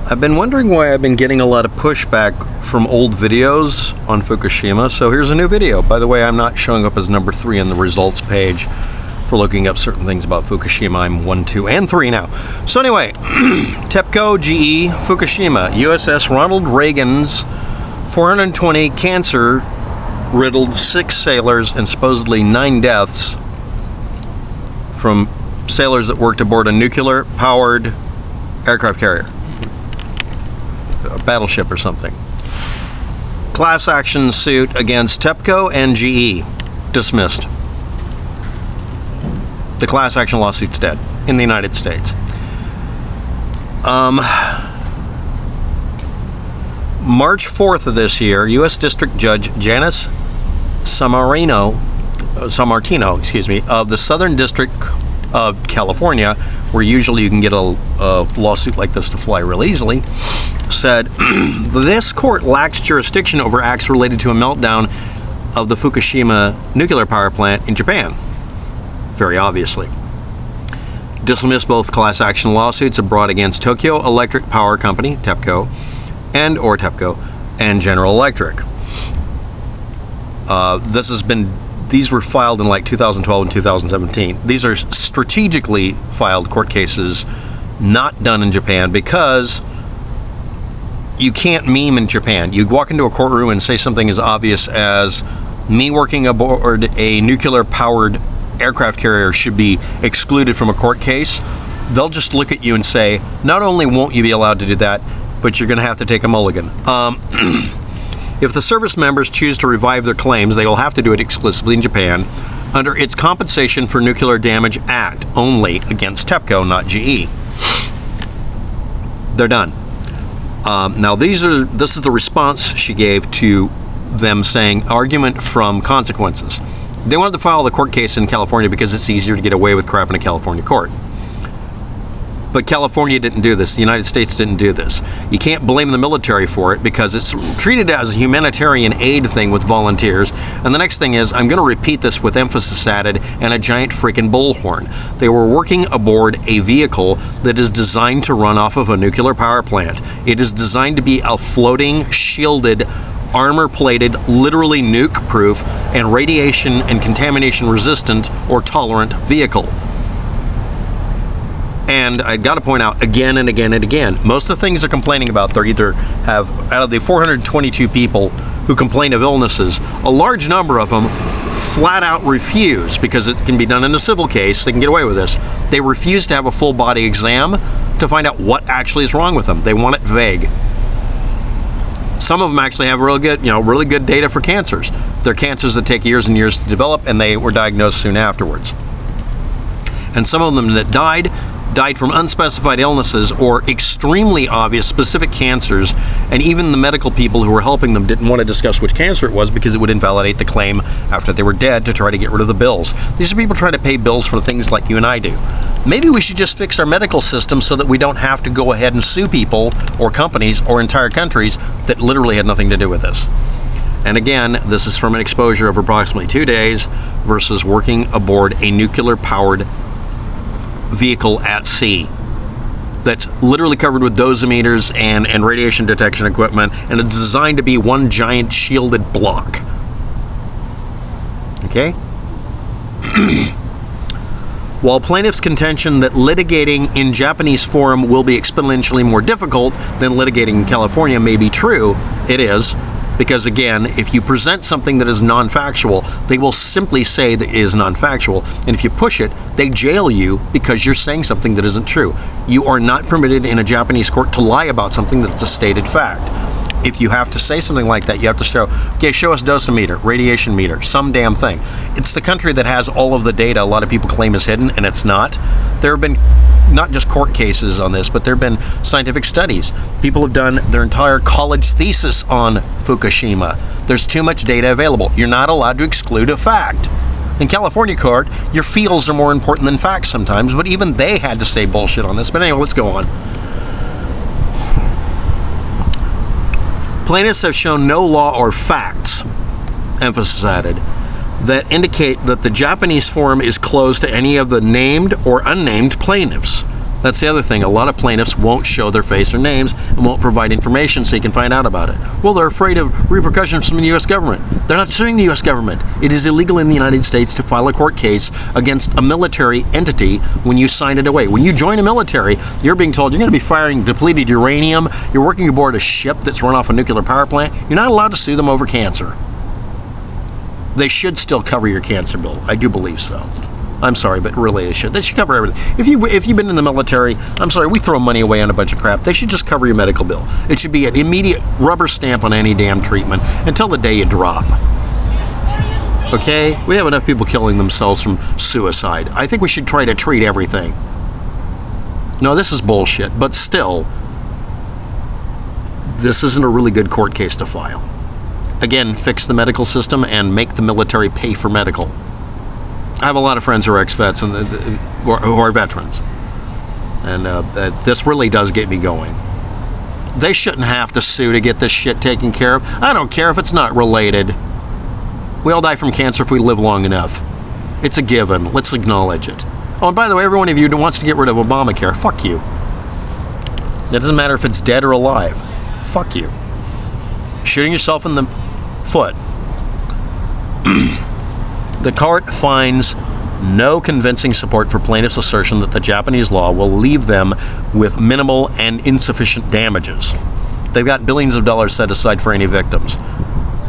I've been wondering why I've been getting a lot of pushback from old videos on Fukushima, so here's a new video. By the way, I'm not showing up as number 3 on the results page for looking up certain things about Fukushima. I'm 1, 2, and 3 now. So anyway, TEPCO GE Fukushima, USS Ronald Reagan's 420 cancer-riddled 6 sailors and supposedly 9 deaths from sailors that worked aboard a nuclear-powered aircraft carrier. A battleship or something. Class action suit against TEPCO and GE dismissed. The class action lawsuit's dead in the United States. March 4th of this year, U.S. District Judge Janis Sammartino, of the Southern District of California, where usually you can get a lawsuit like this to fly real easily, said this court lacks jurisdiction over acts related to a meltdown of the Fukushima nuclear power plant in Japan. Very obviously. Dismissed both class action lawsuits brought against Tokyo Electric Power Company, TEPCO, and General Electric. These were filed in like 2012 and 2017. These are strategically filed court cases not done in Japan because you can't meme in Japan. You walk into a courtroom and say something as obvious as me working aboard a nuclear-powered aircraft carrier should be excluded from a court case. They'll just look at you and say, not only won't you be allowed to do that, but you're going to have to take a mulligan. If the service members choose to revive their claims, they will have to do it exclusively in Japan under its Compensation for Nuclear Damage Act, only against TEPCO, not GE. They're done. Now, this is the response she gave to them saying, argument from consequences. They wanted to file the court case in California because it's easier to get away with crap in a California court. But California didn't do this. The United States didn't do this. You can't blame the military for it because it's treated as a humanitarian aid thing with volunteers. And the next thing is, I'm going to repeat this with emphasis added and a giant freaking bullhorn. They were working aboard a vehicle that is designed to run off of a nuclear power plant. It is designed to be a floating, shielded, armor-plated, literally nuke-proof, and radiation and contamination-resistant or tolerant vehicle. And I've got to point out again and again and again, most of the things they're complaining about, they either have, out of the 422 people who complain of illnesses, a large number of them flat out refuse, because it can be done in a civil case, they can get away with this. They refuse to have a full body exam to find out what actually is wrong with them. They want it vague. Some of them actually have really good data for cancers. They're cancers that take years and years to develop, and they were diagnosed soon afterwards. And some of them that died from unspecified illnesses or extremely obvious specific cancers, and even the medical people who were helping them didn't want to discuss which cancer it was because it would invalidate the claim after they were dead to try to get rid of the bills. These are people trying to pay bills for things like you and I do. Maybe we should just fix our medical system so that we don't have to go ahead and sue people or companies or entire countries that literally had nothing to do with this. And again, this is from an exposure of approximately 2 days versus working aboard a nuclear-powered vehicle at sea that's literally covered with dosimeters and radiation detection equipment, and it's designed to be one giant shielded block. Okay? While plaintiffs' contention that litigating in Japanese forum will be exponentially more difficult than litigating in California may be true, it is. Because again, if you present something that is non-factual, they will simply say that it is non-factual. And if you push it, they jail you because you're saying something that isn't true. You are not permitted in a Japanese court to lie about something that's a stated fact. If you have to say something like that, you have to show us dosimeter, radiation meter, some damn thing. It's the country that has all of the data a lot of people claim is hidden, and it's not. There have been not just court cases on this, but there have been scientific studies. People have done their entire college thesis on Fukushima. There's too much data available. You're not allowed to exclude a fact. In California court, your feels are more important than facts sometimes, but even they had to say bullshit on this. But anyway, let's go on. Plaintiffs have shown no law or facts, emphasis added, that indicate that the Japanese forum is closed to any of the named or unnamed plaintiffs. That's the other thing. A lot of plaintiffs won't show their face or names and won't provide information so you can find out about it. Well, they're afraid of repercussions from the U.S. government. They're not suing the U.S. government. It is illegal in the United States to file a court case against a military entity when you sign it away. When you join a military, you're being told you're going to be firing depleted uranium, you're working aboard a ship that's run off a nuclear power plant. You're not allowed to sue them over cancer. They should still cover your cancer bill. I do believe so. I'm sorry, but really they should. They should cover everything. If you've been in the military, I'm sorry, we throw money away on a bunch of crap. They should just cover your medical bill. It should be an immediate rubber stamp on any damn treatment until the day you drop. Okay? We have enough people killing themselves from suicide. I think we should try to treat everything. No, this is bullshit, but still, this isn't a really good court case to file. Again, fix the medical system and make the military pay for medical. I have a lot of friends who are ex-vets and who are veterans, and this really does get me going. They shouldn't have to sue to get this shit taken care of. I don't care if it's not related. We all die from cancer if we live long enough. It's a given. Let's acknowledge it. Oh, and by the way, every one of you who wants to get rid of Obamacare, fuck you. It doesn't matter if it's dead or alive. Fuck you. Shooting yourself in the foot. The court finds no convincing support for plaintiffs' assertion that the Japanese law will leave them with minimal and insufficient damages. They've got billions of dollars set aside for any victims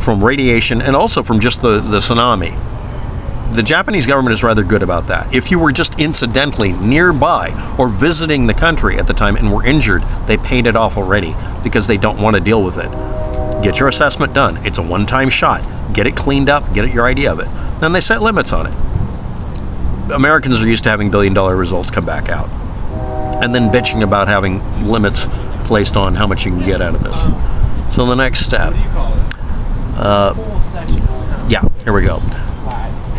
from radiation and also from just the tsunami. The Japanese government is rather good about that. If you were just incidentally nearby or visiting the country at the time and were injured, they paid it off already because they don't want to deal with it. Get your assessment done. It's a one-time shot. Get it cleaned up. Get your idea of it. Then they set limits on it. Americans are used to having billion-dollar results come back out. And then bitching about having limits placed on how much you can get out of this. So the next step. Yeah, here we go.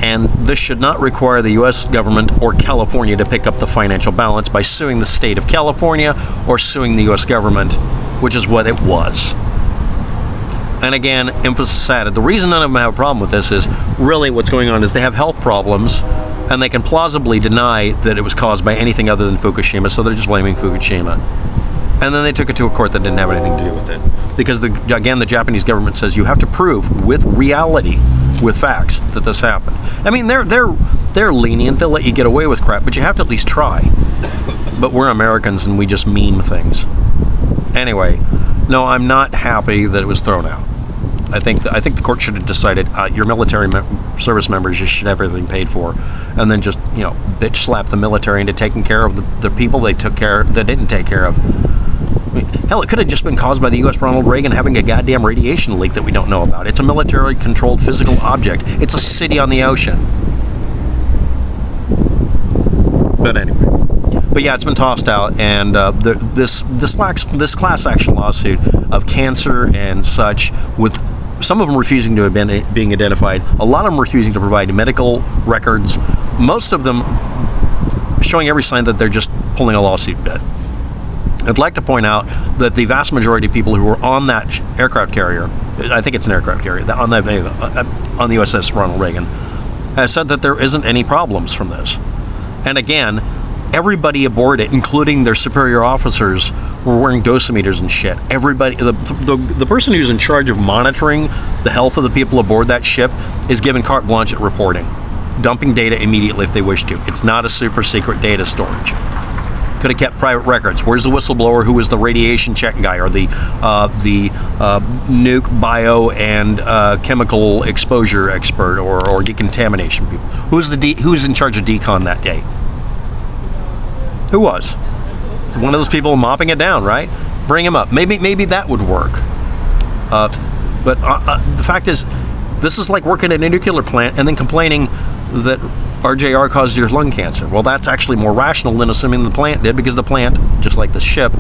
And this should not require the U.S. government or California to pick up the financial balance by suing the state of California or suing the U.S. government, which is what it was. And again, emphasis added. The reason none of them have a problem with this is really what's going on is they have health problems and they can plausibly deny that it was caused by anything other than Fukushima, so they're just blaming Fukushima. And then they took it to a court that didn't have anything to do with it. Because, again, the Japanese government says you have to prove with reality, with facts, that this happened. I mean, they're lenient. They'll let you get away with crap, but you have to at least try. But we're Americans and we just meme things. Anyway, no, I'm not happy that it was thrown out. I think the court should have decided your military service members just should have everything paid for, and then just bitch slap the military into taking care of the people they didn't take care of. I mean, hell, it could have just been caused by the U.S. Ronald Reagan having a goddamn radiation leak that we don't know about. It's a military-controlled physical object. It's a city on the ocean. But anyway. But yeah, it's been tossed out, and this class action lawsuit of cancer and such, with some of them refusing to have been being identified, a lot of them refusing to provide medical records, most of them showing every sign that they're just pulling a lawsuit bit. I'd like to point out that the vast majority of people who were on that aircraft carrier, I think it's an aircraft carrier, on the USS Ronald Reagan, has said that there isn't any problems from this. And again, everybody aboard it, including their superior officers, were wearing dosimeters and shit. Everybody, the person who's in charge of monitoring the health of the people aboard that ship is given carte blanche at reporting, dumping data immediately if they wish to. It's not a super secret data storage. Could have kept private records. Where's the whistleblower who was the radiation check guy, or the nuke, bio, and chemical exposure expert, or decontamination people? Who's in charge of decon that day? Who was? One of those people mopping it down, right? Bring him up. Maybe that would work. But the fact is, this is like working at a nuclear plant and then complaining that RJR caused your lung cancer. Well, that's actually more rational than assuming the plant did, because the plant, just like the ship,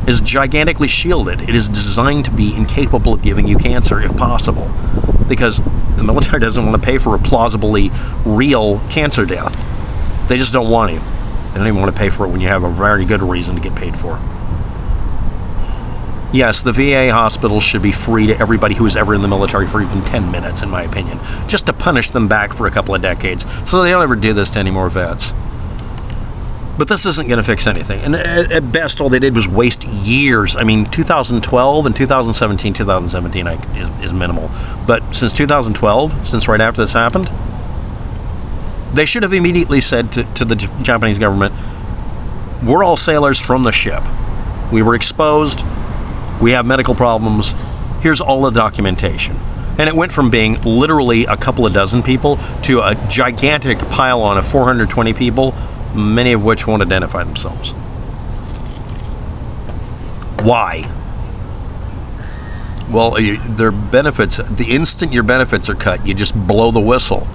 is gigantically shielded. It is designed to be incapable of giving you cancer if possible, because the military doesn't want to pay for a plausibly real cancer death. They just don't want to. They don't even want to pay for it when you have a very good reason to get paid for. Yes, the VA hospital should be free to everybody who was ever in the military for even 10 minutes, in my opinion, just to punish them back for a couple of decades, so they don't ever do this to any more vets. But this isn't going to fix anything. And at best, all they did was waste years. I mean, 2012 and 2017 is minimal. But since 2012, since right after this happened, they should have immediately said to the Japanese government, we're all sailors from the ship. We were exposed. We have medical problems. Here's all the documentation. And it went from being literally a couple of dozen people to a gigantic pile-on of 420 people, many of which won't identify themselves. Why? Well, their benefits, the instant your benefits are cut, you just blow the whistle.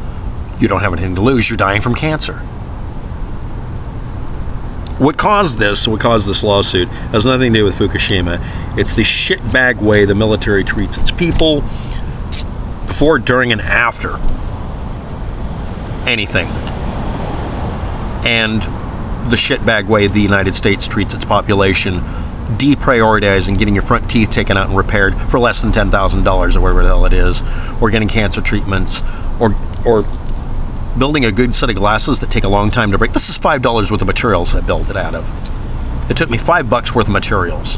You don't have anything to lose. You're dying from cancer. What caused this lawsuit has nothing to do with Fukushima. It's the shitbag way the military treats its people before, during, and after anything. And the shitbag way the United States treats its population, deprioritizing getting your front teeth taken out and repaired for less than $10,000 or whatever the hell it is, or getting cancer treatments, or building a good set of glasses that take a long time to break. This is $5 worth of materials I built it out of. It took me $5 worth of materials.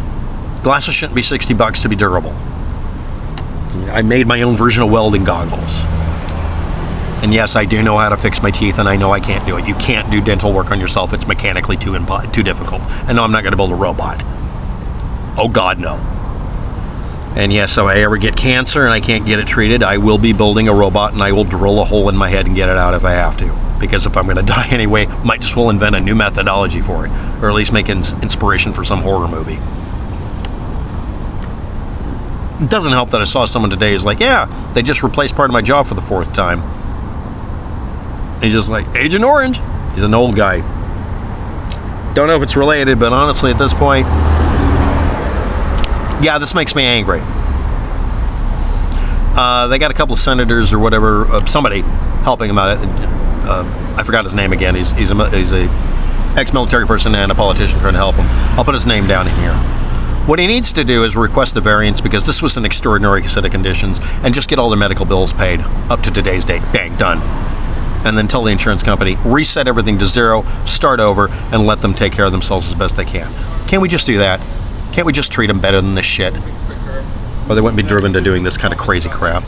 Glasses shouldn't be $60 to be durable. I made my own version of welding goggles. And yes, I do know how to fix my teeth, and I know I can't do it. You can't do dental work on yourself. It's mechanically too difficult. And no, I'm not going to build a robot. Oh God, no. And yes, if I ever get cancer and I can't get it treated, I will be building a robot, and I will drill a hole in my head and get it out if I have to. Because if I'm going to die anyway, might just well invent a new methodology for it, or at least make inspiration for some horror movie. It doesn't help that I saw someone today who's like, yeah, they just replaced part of my job for the 4th time. He's just like, Agent Orange. He's an old guy. Don't know if it's related, but honestly, at this point, yeah, this makes me angry. They got a couple of senators or whatever, somebody helping him out. I forgot his name again. He's a ex-military person and a politician trying to help him. I'll put his name down in here. What he needs to do is request a variance, because this was an extraordinary set of conditions, and just get all their medical bills paid up to today's date. Bang, done. And then tell the insurance company, reset everything to 0, start over, and let them take care of themselves as best they can. Can't we just do that? Can't we just treat them better than this shit? Or they wouldn't be driven to doing this kind of crazy crap.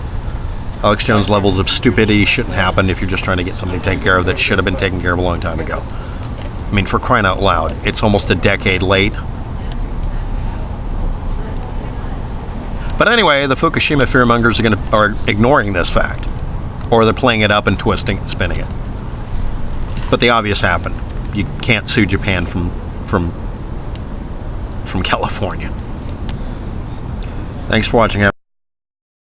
Alex Jones levels of stupidity shouldn't happen if you're just trying to get something taken care of that should have been taken care of a long time ago. I mean, for crying out loud, it's almost a decade late. But anyway, the Fukushima fearmongers are ignoring this fact. Or they're playing it up and twisting and spinning it. But the obvious happened. You can't sue Japan from California. Thanks for watching.